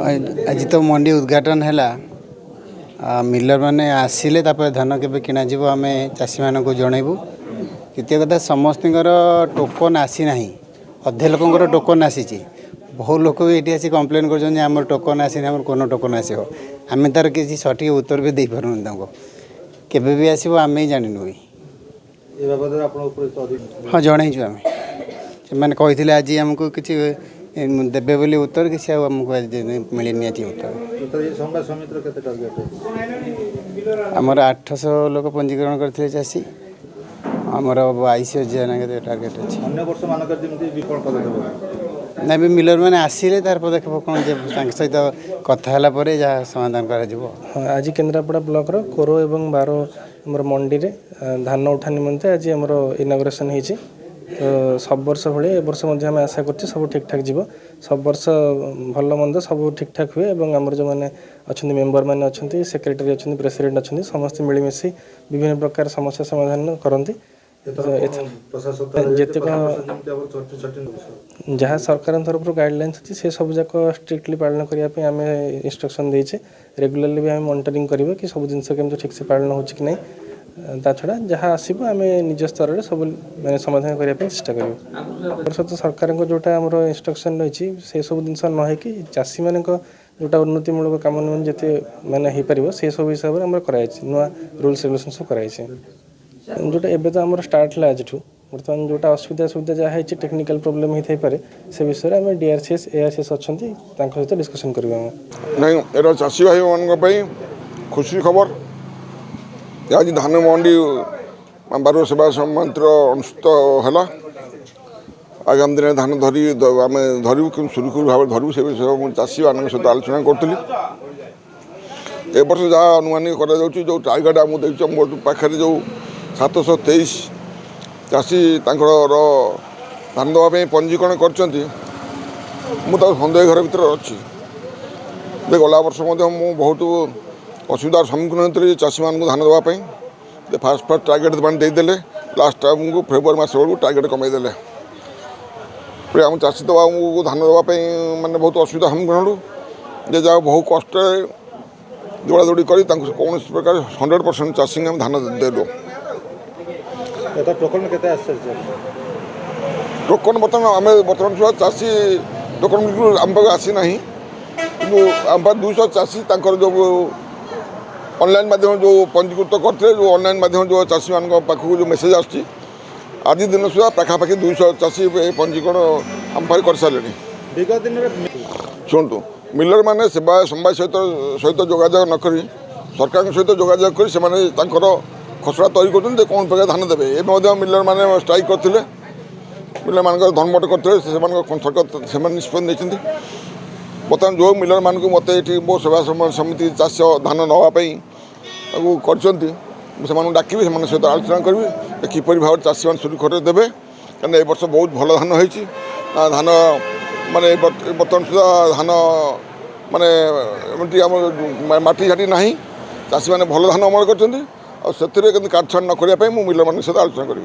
आज तो मंडी उद्घाटन है मिलर मैंने आसिले धान के किण आम चाषी मान जनइबू। द्वितीय कथा समस्त टोकन आसी ना अधे लोकर टोकन आसी बहुत लोग भी ये आसी कम्प्लेन कर टोकन आसी आम कौन टोकन आसो आम तार किसी सठिक उत्तर भी दे पारूँ केवे भी आसो आम ही जानू भी हाँ जनईचु आम से कही आज आमको किसी देवे बोली उत्तर किसी आमको मिलनी आज उत्तर आमर 800 लोक पंजीकरण करते चाषी आमर 22,000 टार्गेट अच्छे ना भी मिलर मैंने आसिले तार पदक्षेप कौन सहित कथा जहाँ समाधान कर आज केन्द्रापड़ा ब्लॉक कोरो एवं बारो आमर मंडी रे धान उठा निमंते आज आमर इनागुरेसन होती तो सब वर्ष भाई ए वर्ष आम आशा कर सब ठीक ठाक जीव सब वर्ष भल मंद सब ठीक ठाक हुए और आमर जो मैंने अच्छा मेम्बर मैंने अच्छा सेक्रेटरी अच्छा प्रेसिडेंट अच्छा समस्त मिलमिशि विभिन्न प्रकार समस्या समाधान करती जहाँ सरकार तरफ गाइडलाइंस अच्छी से सब जाक स्ट्रिक्टली पालन करने आम इंस्ट्रक्शन देचे रेगुलारली भी आम मॉनिटरिंग करेंगे कि सब जिनस केमती ठीक से पालन हो कि नहीं ता छड़ा जहाँ आसो आम निज स्तर में सब मैंने समाधान करने चेष्टा कर तो सरकार जोटा आम इंस्ट्रक्शन रही से सब जिन न कि चाषी मान जोटा उन्नतिमूलक कम निमन जिते मैंने हो पार से सब हिसाब से आम कराई नुआ रूल्स रेगुलेशन सब कराई जोटा एवं तो आम स्टार्ट है आज बर्तमान जोटा असुविधा सुविधा जहाँ है टेक्निकल प्रोब्लेम होता है से विषय में आम DRCS ARCS अच्छा सहित डिस्कसन करें नहीं ये चाषी भाई मान खुशी खबर आज धान मंडी बार सेवा मंत्र अनुष्ठित है आगामी दिन धान धरी आम धरू कि सुरक्षित भाव धरू से विषय चाषी मान सहित आलोचना करी ए वर्ष जहाँ अनुमानित कर टारगेट आम देखिए मो पाखे जो 723 चाषी धान देवाई पंजीकरण कर सन्देह घर भर अच्छी गला वर्ष बहुत असुविधार सम्मुखीन होती चाषी मान धान देवाई फास्ट टार्गेट देदेले लास्ट आमको फेब्रुआरी मास बेलू टार्गेट कमेदेले आम चाषी तो आमको धान देवाई मैंने बहुत असुविधा सम्मुखीन हलु जे जहाँ बहुत कष्ट दौड़ा दौड़ी कर कौन प्रकार 100% चाषी आम धान देलु टोकन के टोकन बर्तमान आम बर्तमान सुधा चाषी टोकन बिल्कुल आम पाखे आसी ना कि आम 200 चाषी जो ऑनलाइन माध्यम जो पंजीकृत करते जो ऑनलाइन माध्यम जो चाषी मान पाखक जो मेसेज आस आज दिन सुधा पाखापाखि 200 चाषी पंजीकरण आम पाखे कर सारे विगत दिन शुणु मिलर मैंने सेवा समवाय सहित जोगाजोग नक सरकार सहित जोगाजोग कर खसड़ा तैयारी कर कौन प्रकार धान देवे ये मिलर मैंने स्ट्राइक करते मिलर मान धर्मट करते से निष्पत्ति बर्तमान जो मिलर मान को मत ये मो सेवा समिति चाष धान नापी कर डाकि सहित आलोचना करी किपर भाव चाषी मान सुरक्षित देवे कहीं ए वर्ष बहुत भल धान होती धान माने बर्तमान सुधा धान माने मटी झाटी ना चाषी मैंने भल धान अमल कर काटछाड़ न करने मिलर मान सहित आलोचना करी।